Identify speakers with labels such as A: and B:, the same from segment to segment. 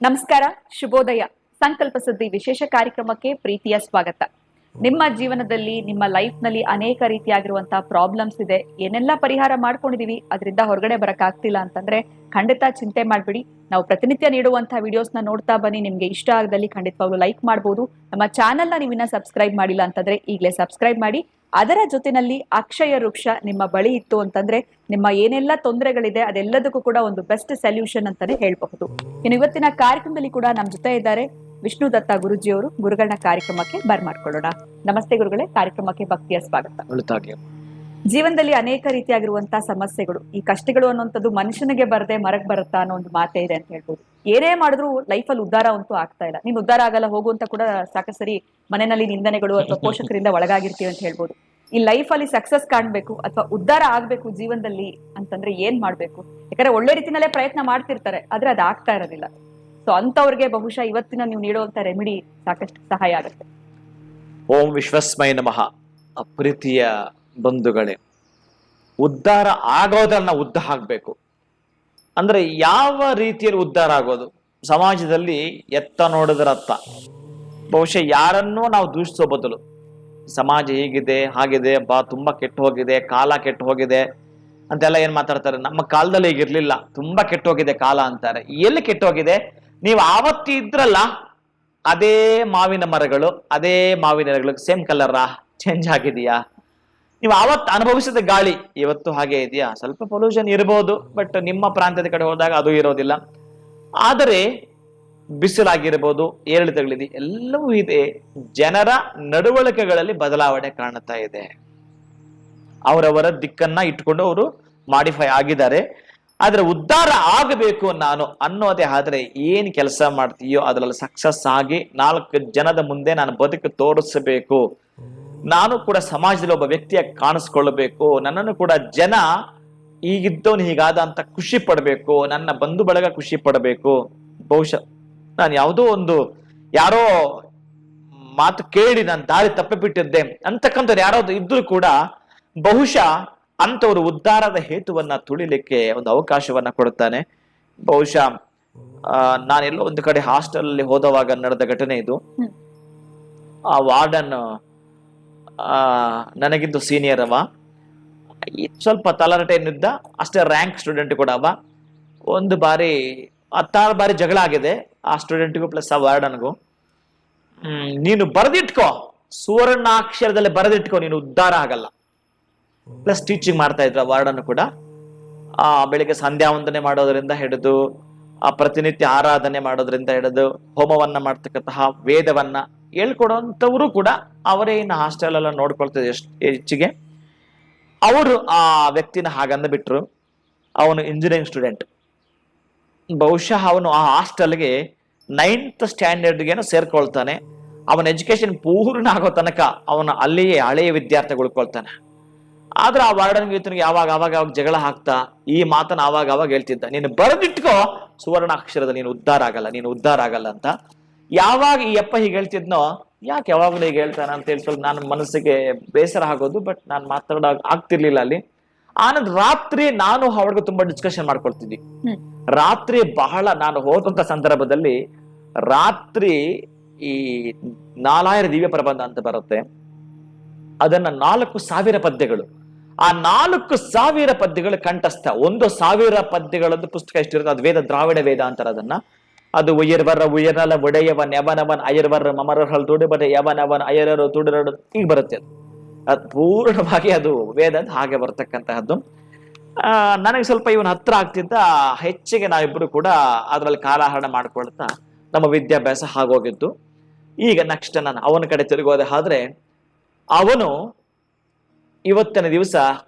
A: ನಮಸ್ಕಾರ, ಶುಭೋದಯ. ಸಂಕಲ್ಪ ಸುದ್ದಿ ವಿಶೇಷ ಕಾರ್ಯಕ್ರಮಕ್ಕೆ ಪ್ರೀತಿಯ ಸ್ವಾಗತ. ನಿಮ್ಮ ಜೀವನದಲ್ಲಿ, ನಿಮ್ಮ ಲೈಫ್ ನಲ್ಲಿ ಅನೇಕ ರೀತಿಯಾಗಿರುವಂತಹ ಪ್ರಾಬ್ಲಮ್ಸ್ ಇದೆ. ಏನೆಲ್ಲ ಪರಿಹಾರ ಮಾಡ್ಕೊಂಡಿದೀವಿ, ಅದರಿಂದ ಹೊರಗಡೆ ಬರಕ್ ಆಗ್ತಿಲ್ಲ ಅಂತಂದ್ರೆ ಖಂಡಿತ ಚಿಂತೆ ಮಾಡ್ಬಿಡಿ. ನಾವು ಪ್ರತಿನಿತ್ಯ ನೀಡುವಂತಹ ವಿಡಿಯೋಸ್ ನ ನೋಡ್ತಾ ಬನ್ನಿ. ನಿಮ್ಗೆ ಇಷ್ಟ ಆಗದಲ್ಲಿ ಖಂಡಿತವಾಗ್ಲೂ ಲೈಕ್ ಮಾಡಬಹುದು. ನಮ್ಮ ಚಾನೆಲ್ ನ ನೀವಿನ್ನ ಸಬ್ಸ್ಕ್ರೈಬ್ ಮಾಡಿಲ್ಲ ಅಂತಂದ್ರೆ ಈಗಲೇ ಸಬ್ಸ್ಕ್ರೈಬ್ ಮಾಡಿ. ಅದರ ಜೊತೆನಲ್ಲಿ ಅಕ್ಷಯ ವೃಕ್ಷ ನಿಮ್ಮ ಬಳಿ ಇತ್ತು ಅಂತಂದ್ರೆ ನಿಮ್ಮ ಏನೆಲ್ಲ ತೊಂದರೆಗಳಿದೆ ಅದೆಲ್ಲದಕ್ಕೂ ಕೂಡ ಒಂದು ಬೆಸ್ಟ್ ಸೊಲ್ಯೂಷನ್ ಅಂತಾನೆ ಹೇಳ್ಬಹುದು. ಇನ್ನು ಇವತ್ತಿನ ಕಾರ್ಯಕ್ರಮದಲ್ಲಿ ಕೂಡ ನಮ್ಮ ಜೊತೆ ಇದ್ದಾರೆ ವಿಷ್ಣು ದತ್ತ ಗುರುಜಿಯವರು. ಗುರುಗಳನ್ನ ಕಾರ್ಯಕ್ರಮಕ್ಕೆ ಬರ್ಮಾಡ್ಕೊಳ್ಳೋಣ. ನಮಸ್ತೆ ಗುರುಗಳೇ, ಕಾರ್ಯಕ್ರಮಕ್ಕೆ ಭಕ್ತಿಯ ಸ್ವಾಗತ. ಜೀವನದಲ್ಲಿ ಅನೇಕ ರೀತಿಯಾಗಿರುವಂತಹ ಸಮಸ್ಯೆಗಳು, ಈ ಕಷ್ಟಗಳು ಅನ್ನುವಂಥದ್ದು ಮನುಷ್ಯನಿಗೆ ಬರದೆ ಮರಕ್ ಬರುತ್ತಾ ಅನ್ನೋ ಒಂದು ಮಾತೇ ಇದೆ ಅಂತ ಹೇಳ್ಬೋದು. ಏನೇ ಮಾಡಿದ್ರು ಲೈಫಲ್ಲಿ ಉದ್ಧಾರ ಅಂತೂ ಆಗ್ತಾ ಇಲ್ಲ. ನೀನ್ ಉದ್ಧಾರ ಆಗಲ್ಲ ಹೋಗು ಅಂತ ಕೂಡ ಸಾಕಷ್ಟು ಸರಿ ಮನೆಯಲ್ಲಿ ನಿಂದನೆಗಳು ಅಥವಾ ಪೋಷಕರಿಂದ ಒಳಗಾಗಿರ್ತೀವಿ ಅಂತ ಹೇಳ್ಬೋದು. ಈ ಲೈಫ್ ಅಲ್ಲಿ ಸಕ್ಸಸ್ ಕಾಣ್ಬೇಕು ಅಥವಾ ಉದ್ಧಾರ ಆಗ್ಬೇಕು ಜೀವನದಲ್ಲಿ ಅಂತಂದ್ರೆ ಏನ್ ಮಾಡ್ಬೇಕು? ಯಾಕಂದ್ರೆ ಒಳ್ಳೆ ರೀತಿನಲ್ಲೇ ಪ್ರಯತ್ನ ಮಾಡ್ತಿರ್ತಾರೆ, ಆದ್ರೆ ಅದು ಆಗ್ತಾ ಇರೋದಿಲ್ಲ. ಸೊ ಅಂತವ್ರಿಗೆ ಬಹುಶಃ ಇವತ್ತಿನ ನೀವು ನೀಡುವಂತ ರೆಮಿಡಿ ಸಾಕಷ್ಟು ಸಹಾಯ ಆಗುತ್ತೆ.
B: ಓಂ ವಿಶ್ವಸ್ಮೈ ನಮಃ. ಅಪ್ರೀತಿಯ ಬಂಧುಗಳೇ, ಉದ್ಧಾರ ಆಗೋದನ್ನ ಉದ್ದ ಹಾಕ್ಬೇಕು ಅಂದ್ರೆ ಯಾವ ರೀತಿಯಲ್ಲಿ ಉದ್ಧಾರ ಆಗೋದು? ಸಮಾಜದಲ್ಲಿ ಎತ್ತ ನೋಡಿದ್ರತ್ತ. ಬಹುಶಃ ಯಾರನ್ನೂ ನಾವು ದೂಷಿಸೋ ಬದಲು ಸಮಾಜ ಹೀಗಿದೆ ಹಾಗಿದೆ, ತುಂಬಾ ಕೆಟ್ಟು ಹೋಗಿದೆ, ಕಾಲ ಕೆಟ್ಟು ಹೋಗಿದೆ ಅಂತೆಲ್ಲ ಏನ್ ಮಾತಾಡ್ತಾರೆ. ನಮ್ಮ ಕಾಲದಲ್ಲಿ ಹೀಗಿರ್ಲಿಲ್ಲ, ತುಂಬಾ ಕೆಟ್ಟು ಹೋಗಿದೆ ಕಾಲ ಅಂತಾರೆ. ಎಲ್ಲಿ ಕೆಟ್ಟು ಹೋಗಿದೆ? ನೀವು ಆವತ್ತು ಇದ್ರಲ್ಲ ಅದೇ ಮಾವಿನ ಮರಗಳು, ಅದೇ ಮಾವಿನ ಎಲೆಗಳು ಸೇಮ್ ಕಲರಾ? ಚೇಂಜ್ ಆಗಿದೆಯಾ? ನೀವು ಆವತ್ತು ಅನುಭವಿಸಿದ ಗಾಳಿ ಇವತ್ತು ಹಾಗೆ ಇದೆಯಾ? ಸ್ವಲ್ಪ ಪೊಲ್ಯೂಷನ್ ಇರಬಹುದು, ಬಟ್ ನಿಮ್ಮ ಪ್ರಾಂತ್ಯದ ಕಡೆ ಹೋದಾಗ ಅದು ಇರೋದಿಲ್ಲ. ಆದರೆ ಬಿಸಿಲಾಗಿರ್ಬೋದು, ಏರಿಳಿತಗಳಿದೆ, ಎಲ್ಲವೂ ಇದೆ. ಜನರ ನಡವಳಿಕೆಗಳಲ್ಲಿ ಬದಲಾವಣೆ ಕಾಣುತ್ತಾ ಇದೆ. ಅವರವರ ದಿಕ್ಕನ್ನ ಇಟ್ಕೊಂಡು ಅವರು ಮಾಡಿಫೈ ಆಗಿದ್ದಾರೆ. ಆದ್ರೆ ಉದ್ಧಾರ ಆಗಬೇಕು ನಾನು ಅನ್ನೋದೇ ಆದ್ರೆ ಏನ್ ಕೆಲಸ ಮಾಡ್ತೀಯೋ ಅದರಲ್ಲಿ ಸಕ್ಸಸ್ ಆಗಿ 4 ಜನದ ಮುಂದೆ ನಾನು ಬದುಕು ತೋರಿಸಬೇಕು, ನಾನು ಕೂಡ ಸಮಾಜದಲ್ಲಿ ಒಬ್ಬ ವ್ಯಕ್ತಿಯಾಗಿ ಕಾಣಿಸ್ಕೊಳ್ಬೇಕು, ನನ್ನನ್ನು ಕೂಡ ಜನ ಹೀಗಿದ್ದವನು ಹೀಗಾದ ಅಂತ ಖುಷಿ ಪಡ್ಬೇಕು, ನನ್ನ ಬಂಧು ಬಳಗ ಖುಷಿ ಪಡಬೇಕು. ಬಹುಶಃ ನಾನು ಯಾರೋ ಮಾತು ಕೇಳಿ ನಾನು ದಾರಿ ತಪ್ಪಿಬಿಟ್ಟಿದ್ದೆ ಅಂತಕ್ಕಂಥವ್ರು ಯಾರಾದ್ರು ಇದ್ರೂ ಕೂಡ ಬಹುಶಃ ಅಂತವರು ಉದ್ಧಾರದ ಹೇತುವನ್ನ ತುಳಿಲಿಕ್ಕೆ ಒಂದು ಅವಕಾಶವನ್ನ ಕೊಡುತ್ತಾನೆ. ಬಹುಶಃ ನಾನೆಲ್ಲೋ ಒಂದು ಕಡೆ ಹಾಸ್ಟೆಲ್ ಅಲ್ಲಿ ಹೋದವಾಗ ನಡೆದ ಘಟನೆ ಇದು. ಆ ವಾರ್ಡನ್ ನನಗಿಂತ ಸೀನಿಯರ್ ಅವ, ಸ್ವಲ್ಪ ತಲರಟೆಯನ್ನಿದ್ದ, ಅಷ್ಟೇ ರ್ಯಾಂಕ್ ಸ್ಟೂಡೆಂಟ್ ಕೂಡ ಅವ. ಒಂದು ಬಾರಿ 16 ಬಾರಿ ಜಗಳ ಆಗಿದೆ ಆ ಸ್ಟೂಡೆಂಟ್ಗೂ ಪ್ಲಸ್ ಆ ವಾರ್ಡನ್ಗೂ. ನೀನು ಬರೆದಿಟ್ಕೋ, ಸುವರ್ಣಾಕ್ಷರದಲ್ಲಿ ಬರೆದಿಟ್ಕೋ, ನೀನು ಉದ್ಧಾರ ಆಗಲ್ಲ. ಪ್ಲಸ್ ಟೀಚಿಂಗ್ ಮಾಡ್ತಾ ಇದ್ರ ವಾರ್ಡನ್ ಕೂಡ. ಬೆಳಿಗ್ಗೆ ಸಂಧ್ಯಾ ವಂದನೆ ಮಾಡೋದ್ರಿಂದ ಹಿಡಿದು ಪ್ರತಿನಿತ್ಯ ಆರಾಧನೆ ಮಾಡೋದ್ರಿಂದ ಹಿಡಿದು ಹೋಮವನ್ನ ಮಾಡ್ತಕ್ಕಂತಹ ವೇದವನ್ನ ಹೇಳ್ಕೊಡುವಂಥವರು ಕೂಡ ಅವರೇ ಇನ್ನು ಹಾಸ್ಟೆಲ್ ಎಲ್ಲ ನೋಡ್ಕೊಳ್ತಿದ್ದೆ ಹೆಚ್ಚಿಗೆ. ಅವರು ಆ ವ್ಯಕ್ತಿನ ಹಾಗಂದ ಬಿಟ್ರು. ಅವನು ಇಂಜಿನಿಯರಿಂಗ್ ಸ್ಟೂಡೆಂಟ್. ಬಹುಶಃ ಅವನು ಆ ಹಾಸ್ಟೆಲ್ಗೆ 9th ಸ್ಟ್ಯಾಂಡರ್ಡ್ಗೇನೋ ಸೇರ್ಕೊಳ್ತಾನೆ. ಅವನ ಎಜುಕೇಶನ್ ಪೂರ್ಣ ಆಗೋ ತನಕ ಅವನ ಅಲ್ಲಿಯೇ ಹಳೆಯ ವಿದ್ಯಾರ್ಥಿ ಉಳ್ಕೊಳ್ತಾನೆ. ಆದ್ರೆ ಆ ವಾರ್ಡನ್ಗೆ ಈತನಿಗೆ ಅವಾಗ ಜಗಳ ಹಾಕ್ತಾ ಈ ಮಾತನ್ನ ಅವಾಗ ಹೇಳ್ತಿದ್ದ, ನೀನು ಬರೆದಿಟ್ಕೋ, ಸುವರ್ಣಾಕ್ಷರದಲ್ಲಿ ನೀನು ಉದ್ಧಾರ ಆಗಲ್ಲ ಅಂತ. ಯಾವಾಗ ಈ ಅಪ್ಪ ಹೀಗೆ ಹೇಳ್ತಿದ್ನೋ, ಯಾಕೆ ಯಾವಾಗಲೂ ಹೀಗೆ ಹೇಳ್ತಾನ ಅಂತ ಹೇಳಿ ಸ್ವಲ್ಪ ನನ್ನ ಮನಸ್ಸಿಗೆ ಬೇಸರ ಆಗೋದು. ಬಟ್ ನಾನು ಮಾತಾಡ ಆಗ್ತಿರ್ಲಿಲ್ಲ ಅಲ್ಲಿ. ಆನಂದ್ ರಾತ್ರಿ ನಾನು ಅವ್ರಿಗೆ ತುಂಬಾ ಡಿಸ್ಕಷನ್ ಮಾಡ್ಕೊಳ್ತಿದ್ವಿ. ರಾತ್ರಿ ಬಹಳ ನಾನು ಹೋದಂತ ಸಂದರ್ಭದಲ್ಲಿ ರಾತ್ರಿ ಈ 4000 ದಿವ್ಯ ಪ್ರಬಂಧ ಅಂತ ಬರುತ್ತೆ. ಅದನ್ನ 4000 ಪದ್ಯಗಳು, ಆ 4000 ಪದ್ಯಗಳು ಕಂಠಸ್ಥ. 1000 ಪದ್ಯಗಳದ್ದು ಪುಸ್ತಕ ಎಷ್ಟಿರುತ್ತೆ ಅದು ವೇದ, ದ್ರಾವಿಡ ವೇದ ಅಂತಾರೆ ಅದನ್ನ. ಅದು ಉಯರ್ವರ ಉಯರ್ನಲ ಒಡೆಯವನ್ ಯವನವನ್ ಅಯರ್ವರ್ ಮಮರಹಲ್ ತುಡುಬಡೆ ಯವನವನ್ ಅಯರರು ತುಡುರಡು ಈಗ ಬರುತ್ತೆ. ಅದು ಪೂರ್ಣವಾಗಿ ಅದು ವೇದ ಹಾಗೆ ಬರ್ತಕ್ಕಂತಹದ್ದು. ನನಗೆ ಸ್ವಲ್ಪ ಇವನ್ ಹತ್ರ ಆಗ್ತಿದ್ದ, ಹೆಚ್ಚಿಗೆ ನಾವಿಬ್ರು ಕೂಡ ಅದ್ರಲ್ಲಿ ಕಾಲಹರಣ ಮಾಡ್ಕೊಳ್ತಾ ನಮ್ಮ ವಿದ್ಯಾಭ್ಯಾಸ ಆಗೋಗಿದ್ದು. ಈಗ ನೆಕ್ಸ್ಟ್ ನಾನು ಅವನ ಕಡೆ ತಿರುಗೋದೆ ಆದ್ರೆ, ಅವನು ಇವತ್ತಿನ ದಿವಸ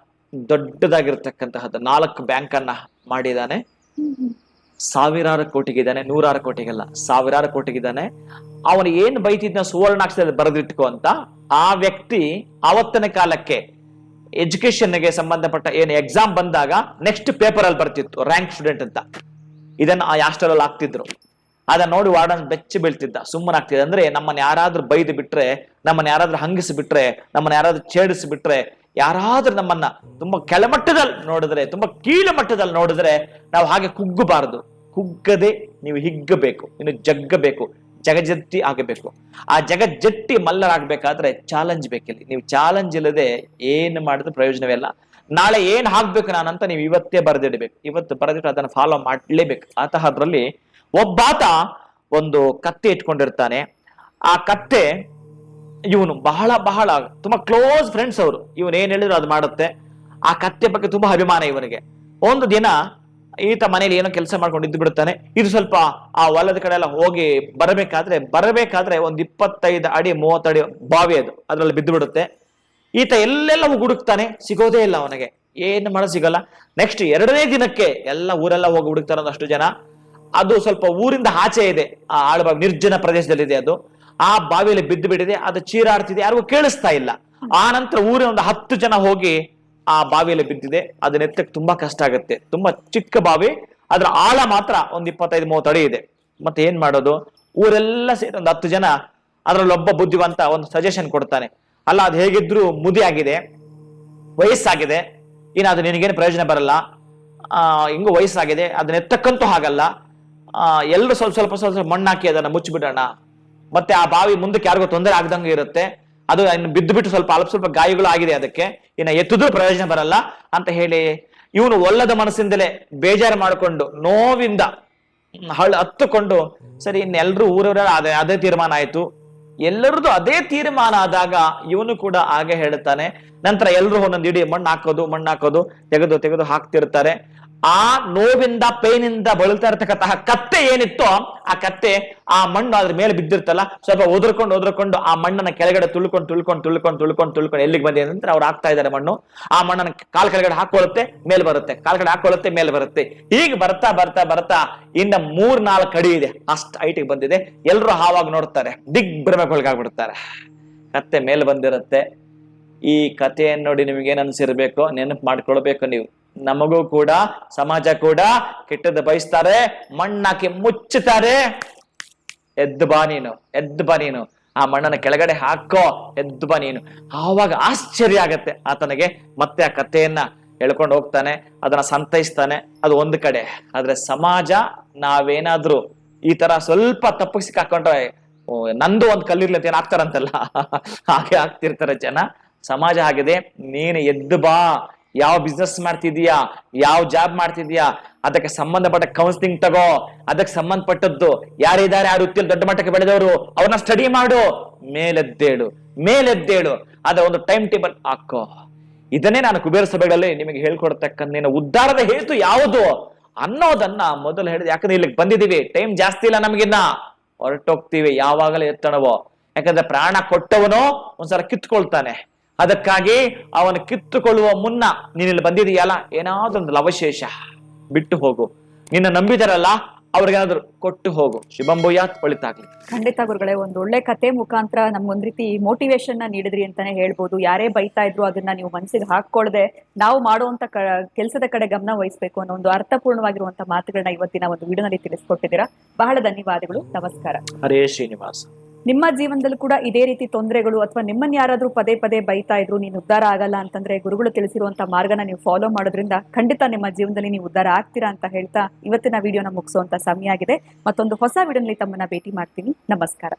B: ದೊಡ್ಡದಾಗಿರ್ತಕ್ಕಂತಹದ್ದು 4 ಬ್ಯಾಂಕ್ ಅನ್ನ ಮಾಡಿದ್ದಾನೆ. 1000 ಕೋಟಿಗಿದ್ದಾನೆ, 100 ಕೋಟಿಗಲ್ಲ, 1000 ಕೋಟಿಗಿದ್ದಾನೆ. ಅವನು ಏನ್ ಬೈತಿದ್ನ ಸುವರ್ಣಾಕ್ಷರದಲ್ಲಿ ಬರೆದಿಟ್ಕೋ ಅಂತ, ಆ ವ್ಯಕ್ತಿ ಅವತ್ತಿನ ಕಾಲಕ್ಕೆ ಎಜುಕೇಶನ್ಗೆ ಸಂಬಂಧಪಟ್ಟ ಏನು ಎಕ್ಸಾಮ್ ಬಂದಾಗ ನೆಕ್ಸ್ಟ್ ಪೇಪರ್ ಅಲ್ಲಿ ಬರ್ತಿತ್ತು ರ್ಯಾಂಕ್ ಸ್ಟೂಡೆಂಟ್ ಅಂತ. ಇದನ್ನ ಆ ಹಾಸ್ಟೆಲ್ ಅಲ್ಲಿ ಆಗ್ತಿದ್ರು. ಅದನ್ನ ನೋಡಿ ವಾರ್ಡನ್ ಬೆಚ್ಚಿ ಬೀಳ್ತಿದ್ದ, ಸುಮ್ಮನಾಗ್ತಿದ್ದ. ಅಂದ್ರೆ ನಮ್ಮನ್ನ ಯಾರಾದ್ರೂ ಬೈದು ಬಿಟ್ರೆ, ನಮ್ಮನ್ನ ಯಾರಾದ್ರೂ ಹಂಗಿಸಿ ಬಿಟ್ರೆ, ನಮ್ಮನ್ನ ಯಾರಾದ್ರೂ ಛೇಡಿಸಿ ಬಿಟ್ರೆ ಯಾರಾದ್ರೂ ನಮ್ಮನ್ನ ತುಂಬಾ ಕೆಳಮಟ್ಟದಲ್ಲಿ ನೋಡಿದ್ರೆ, ತುಂಬಾ ಕೀಳು ಮಟ್ಟದಲ್ಲಿ ನೋಡಿದ್ರೆ ನಾವು ಹಾಗೆ ಕುಗ್ಗಬಾರದು. ಕುಗ್ಗದೆ ನೀವು ಹಿಗ್ಗಬೇಕು, ಇನ್ನು ಜಗ್ಗಬೇಕು, ಜಗಜತ್ತಿ ಆಗಬೇಕು. ಆ ಜಗಜ್ಜಟ್ಟಿ ಮಲ್ಲರಾಗ್ಬೇಕಾದ್ರೆ ಚಾಲೆಂಜ್ ಬೇಕಿಲ್ಲಿ. ನೀವು ಚಾಲೆಂಜ್ ಇಲ್ಲದೆ ಏನು ಮಾಡಿದ್ರೆ ಪ್ರಯೋಜನವಿಲ್ಲ. ನಾಳೆ ಏನ್ ಹಾಕ್ಬೇಕು ನಾನಂತ ನೀವು ಇವತ್ತೇ ಬರೆದಿಡಬೇಕು. ಇವತ್ತು ಬರೆದಿಟ್ಟು ಅದನ್ನ ಫಾಲೋ ಮಾಡ್ಲೇಬೇಕು. ಅದ್ರಲ್ಲಿ ಒಬ್ಬಾತ ಒಂದು ಕತ್ತೆ ಇಟ್ಕೊಂಡಿರ್ತಾನೆ. ಆ ಕತ್ತೆ ಇವನು ಬಹಳ ಬಹಳ ತುಂಬಾ ಕ್ಲೋಸ್ ಫ್ರೆಂಡ್ಸ್ ಅವರು. ಇವನ್ ಏನ್ ಹೇಳಿದ್ರು ಅದು ಮಾಡುತ್ತೆ. ಆ ಕತ್ತೆ ಬಗ್ಗೆ ತುಂಬಾ ಅಭಿಮಾನ ಇವನಿಗೆ. ಒಂದು ದಿನ ಈತ ಮನೇಲಿ ಏನೋ ಕೆಲಸ ಮಾಡ್ಕೊಂಡು ಇದ್ದು ಬಿಡ್ತಾನೆ. ಇದು ಸ್ವಲ್ಪ ಆ ಹೊಲದ ಕಡೆ ಎಲ್ಲ ಹೋಗಿ ಬರಬೇಕಾದ್ರೆ ಒಂದು 25 ಅಡಿ 30 ಅಡಿ ಬಾವಿ ಅದು, ಅದ್ರಲ್ಲಿ ಬಿದ್ದು ಬಿಡುತ್ತೆ. ಈತ ಎಲ್ಲೆಲ್ಲ ಹುಡುಕ್ತಾನೆ, ಸಿಗೋದೇ ಇಲ್ಲ ಅವನಿಗೆ. ಏನು ಮಾಡ ಸಿಗಲ್ಲ. ನೆಕ್ಸ್ಟ್ 2ನೇ ದಿನಕ್ಕೆ ಎಲ್ಲ ಊರೆಲ್ಲ ಹೋಗಿ ಹುಡುಕ್ತಾರ ಒಂದಷ್ಟು ಜನ. ಅದು ಸ್ವಲ್ಪ ಊರಿಂದ ಆಚೆ ಇದೆ, ಆ ಆಳ್ಬಾವಿ ನಿರ್ಜನ ಪ್ರದೇಶದಲ್ಲಿದೆ ಅದು. ಆ ಬಾವಿಯಲ್ಲಿ ಬಿದ್ದು ಬಿಟ್ಟಿದೆ, ಅದು ಚೀರಾಡ್ತಿದೆ, ಯಾರಿಗೂ ಕೇಳಿಸ್ತಾ ಇಲ್ಲ. ಆ ನಂತರ ಊರಿನ ಒಂದು 10 ಜನ ಹೋಗಿ ಆ ಬಾವಿಯಲ್ಲಿ ಬಿದ್ದಿದೆ. ಅದನ್ನ ಎತ್ತಕ್ಕೆ ತುಂಬಾ ಕಷ್ಟ ಆಗುತ್ತೆ. ತುಂಬಾ ಚಿಕ್ಕ ಬಾವಿ, ಅದ್ರ ಆಳ ಮಾತ್ರ ಒಂದು 25-30 ಅಡಿ ಇದೆ. ಮತ್ತೆ ಏನ್ ಮಾಡೋದು? ಊರೆಲ್ಲ ಸೇರಿ ಒಂದು 10 ಜನ, ಅದ್ರಲ್ಲಿ ಒಬ್ಬ ಬುದ್ಧಿವಂತ ಒಂದು ಸಜೆಷನ್ ಕೊಡ್ತಾನೆ. ಅಲ್ಲ, ಅದು ಹೇಗಿದ್ರು ಮುದಿ ಆಗಿದೆ, ವಯಸ್ಸಾಗಿದೆ, ಇನ್ನು ಅದು ನಿನಗೇನು ಪ್ರಯೋಜನ ಬರಲ್ಲ. ಹಿಂಗೂ ವಯಸ್ಸಾಗಿದೆ, ಅದನ್ನ ಎತ್ತಕ್ಕಂತೂ ಹಾಗಲ್ಲ. ಎಲ್ಲರೂ ಸ್ವಲ್ಪ ಮಣ್ಣಾಕಿ ಅದನ್ನ ಮುಚ್ಚಿಬಿಡೋಣ. ಮತ್ತೆ ಆ ಬಾವಿ ಮುಂದಕ್ಕೆ ಯಾರಿಗೂ ತೊಂದರೆ ಆಗದಂಗೆ ಇರುತ್ತೆ. ಅದು ಇನ್ನು ಬಿದ್ದು ಬಿಟ್ಟು ಸ್ವಲ್ಪ ಗಾಯಗಳು ಆಗಿದೆ, ಅದಕ್ಕೆ ಇನ್ನು ಎತ್ತಿದ್ರೂ ಪ್ರಯೋಜನ ಬರಲ್ಲ ಅಂತ ಹೇಳಿ ಇವನು ಒಲ್ಲದ ಮನಸ್ಸಿಂದಲೇ ಬೇಜಾರು ಮಾಡಿಕೊಂಡು ನೋವಿಂದ ಹತ್ತುಕೊಂಡು, ಸರಿ ಇನ್ನೆಲ್ಲರೂ ಊರವರ ಅದೇ ತೀರ್ಮಾನ ಆಯ್ತು. ಎಲ್ಲರದು ಅದೇ ತೀರ್ಮಾನ ಆದಾಗ ಇವನು ಕೂಡ ಹಾಗೆ ಹೇಳ್ತಾನೆ. ನಂತರ ಎಲ್ಲರೂ ಒಂದೊಂದು ಇಡೀ ಮಣ್ಣು ಹಾಕೋದು ತೆಗೆದು ಹಾಕ್ತಿರ್ತಾರೆ. ಆ ನೋವಿಂದ ಪೇನಿಂದ ಬಳಲ್ತಾ ಇರ್ತಕ್ಕಂತಹ ಕತ್ತೆ ಏನಿತ್ತೋ, ಆ ಕತ್ತೆ ಆ ಮಣ್ಣು ಅದ್ರ ಮೇಲೆ ಬಿದ್ದಿರ್ತಲ್ಲ, ಸ್ವಲ್ಪ ಒದರ್ಕೊಂಡು ಆ ಮಣ್ಣನ್ನ ಕೆಳಗಡೆ ತುಳ್ಕೊಂಡು ಎಲ್ಲಿಗೆ ಬಂದಿದೆ ಅಂದ್ರೆ ಅವ್ರು ಹಾಕ್ತಾ ಇದ್ದಾರೆ ಮಣ್ಣು. ಆ ಮಣ್ಣನ್ನ ಕಾಲ್ ಕೆಳಗಡೆ ಹಾಕೊಳ್ಳುತ್ತೆ, ಮೇಲೆ ಬರುತ್ತೆ, ಕಾಲ್ ಕಡೆ ಹಾಕೊಳ್ಳುತ್ತೆ, ಮೇಲೆ ಬರುತ್ತೆ. ಹೀಗೆ ಬರ್ತಾ ಇನ್ನ 3-4 ಅಡಿ ಇದೆ, ಅಷ್ಟು ಹೈಟಿಗೆ ಬಂದಿದೆ. ಎಲ್ರು ಹಾವಾಗಿ ನೋಡ್ತಾರೆ, ದಿಗ್ಭ್ರಮೆಗೊಳಗಾಗ್ಬಿಡ್ತಾರೆ. ಕತ್ತೆ ಮೇಲೆ ಬಂದಿರುತ್ತೆ. ಈ ಕಥೆಯನ್ನು ನೋಡಿ ನಿಮ್ಗೇನ್ ಅನ್ಸಿರ್ಬೇಕು, ನೆನಪು ಮಾಡ್ಕೊಳ್ಬೇಕು ನೀವು. ನಮಗೂ ಕೂಡ ಸಮಾಜ ಕೂಡ ಕೆಟ್ಟದ್ದು ಬಯಸ್ತಾರೆ, ಮಣ್ಣಾಕಿ ಮುಚ್ಚುತ್ತಾರೆ. ಎದ್ದು ಬಾ ನೀನು, ಆ ಮಣ್ಣನ್ನ ಕೆಳಗಡೆ ಹಾಕೋ, ಎದ್ದು ಬಾ ನೀನು. ಆವಾಗ ಆಶ್ಚರ್ಯ ಆಗತ್ತೆ ಆತನಿಗೆ. ಮತ್ತೆ ಆ ಕಥೆಯನ್ನ ಹೇಳ್ಕೊಂಡು ಹೋಗ್ತಾನೆ, ಅದನ್ನ ಸಂತೈಸ್ತಾನೆ. ಅದು ಒಂದು ಕಡೆ. ಆದ್ರೆ ಸಮಾಜ, ನಾವೇನಾದ್ರೂ ಈ ತರ ಸ್ವಲ್ಪ ತಪ್ಪಿಗೆ ಸಿಕ್ಕಾಕೊಂಡ್ರೆ ನಂದು ಒಂದ್ ಕಲ್ಲಿರ್ಲಿ ಅಂತ ಏನ್ ಆಗ್ತಾರಂತಲ್ಲ, ಹಾಗೆ ಆಗ್ತಿರ್ತಾರೆ ಜನ. ಸಮಾಜ ಆಗಿದೆ. ನೀನು ಎದ್ದು ಬಾ. ಯಾವ ಬಿಸ್ನೆಸ್ ಮಾಡ್ತಿದೀಯಾ, ಯಾವ ಜಾಬ್ ಮಾಡ್ತಿದ್ಯಾ, ಅದಕ್ಕೆ ಸಂಬಂಧಪಟ್ಟ ಕೌನ್ಸಿಲಿಂಗ್ ತಗೋ. ಅದಕ್ಕೆ ಸಂಬಂಧಪಟ್ಟದ್ದು ಯಾರಿದ್ದಾರೆ, ಆ ವೃತ್ತಿಯಲ್ಲಿ ದೊಡ್ಡ ಮಟ್ಟಕ್ಕೆ ಬೆಳೆದವರು, ಅವ್ರನ್ನ ಸ್ಟಡಿ ಮಾಡು. ಮೇಲೆದ್ದೇಳು. ಅದ ಒಂದು ಟೈಮ್ ಟೇಬಲ್ ಹಾಕೋ. ಇದನ್ನೇ ನಾನು ಕುಬೇರ ಸಭೆಗಳಲ್ಲಿ ನಿಮಗೆ ಹೇಳ್ಕೊಡ್ತಕ್ಕಂಥ ಉದ್ಧಾರದ ಹೇತು ಯಾವುದು ಅನ್ನೋದನ್ನ ಮೊದಲು ಹೇಳಿದೆ. ಯಾಕಂದ್ರೆ ಇಲ್ಲಿಗೆ ಬಂದಿದೀವಿ, ಟೈಮ್ ಜಾಸ್ತಿ ಇಲ್ಲ ನಮಗಿನ್ನ, ಹೊರಟೋಗ್ತೀವಿ ಯಾವಾಗಲೇ ಎತ್ತಣವೋ. ಯಾಕಂದ್ರೆ ಪ್ರಾಣ ಕೊಟ್ಟವನು ಒಂದ್ಸಲ ಕಿತ್ಕೊಳ್ತಾನೆ. ಅದಕ್ಕಾಗಿ ಅವನು ಕಿತ್ತುಕೊಳ್ಳುವ ಮುನ್ನ ನೀನಿಲ್ಲಿ ಬಂದಿದೀಯಲ್ಲ, ಏನಾದ್ರೂ ಒಂದು ಅವಶೇಷ ಬಿಟ್ಟು ಹೋಗು. ನಿನ್ನ ನಂಬಿದರಲ್ಲ ಅವ್ರಿಗೇನಾದ್ರು ಕೊಟ್ಟು ಹೋಗು. ಶುಭಂಭೂಯಾತ್, ಒಳಿತಾಗ್ಲಿ.
A: ಖಂಡಿತ ಗುರುಗಳೇ, ಒಂದು ಒಳ್ಳೆ ಕತೆ ಮುಖಾಂತರ ನಮ್ಗೊಂದ್ ರೀತಿ ಮೋಟಿವೇಶನ್ ನ ನೀಡಿದ್ರಿ ಅಂತಾನೆ ಹೇಳ್ಬೋದು. ಯಾರೇ ಬೈತಾ ಇದ್ರು ಅದನ್ನ ನೀವು ಮನಸ್ಸಿಗೆ ಹಾಕೊಳ್ಳದೆ ನಾವು ಮಾಡುವಂತ ಕೆಲಸದ ಕಡೆ ಗಮನ ವಹಿಸಬೇಕು ಅನ್ನೋ ಒಂದು ಅರ್ಥಪೂರ್ಣವಾಗಿರುವಂತ ಮಾತುಗಳನ್ನ ಇವತ್ತಿನ ಒಂದು ವಿಡಿಯೋನಲ್ಲಿ ತಿಳಿಸ್ಕೊಟ್ಟಿದ್ದೀರಾ. ಬಹಳ ಧನ್ಯವಾದಗಳು. ನಮಸ್ಕಾರ.
B: ಹರೇ ಶ್ರೀನಿವಾಸ.
A: ನಿಮ್ಮ ಜೀವನದಲ್ಲೂ ಕೂಡ ಇದೇ ರೀತಿ ತೊಂದರೆಗಳು ಅಥವಾ ನಿಮ್ಮನ್ನ ಯಾರಾದ್ರೂ ಪದೇ ಬೈತಾ ಇದ್ರು, ನೀನು ಉದ್ಧಾರ ಆಗಲ್ಲ ಅಂತಂದ್ರೆ ಗುರುಗಳು ತಿಳಿಸಿರುವಂತ ಮಾರ್ಗನ ನೀವು ಫಾಲೋ ಮಾಡೋದ್ರಿಂದ ಖಂಡಿತ ನಿಮ್ಮ ಜೀವನದಲ್ಲಿ ನೀವು ಉದ್ಧಾರ ಆಗ್ತೀರಾ ಅಂತ ಹೇಳ್ತಾ ಇವತ್ತಿನ ವಿಡಿಯೋನ ಮುಗಿಸುವಂತ ಸಮಯ ಆಗಿದೆ. ಮತ್ತೊಂದು ಹೊಸ ವಿಡಿಯೋನಲ್ಲಿ ತಮ್ಮನ್ನ ಭೇಟಿ ಮಾಡ್ತೀನಿ. ನಮಸ್ಕಾರ.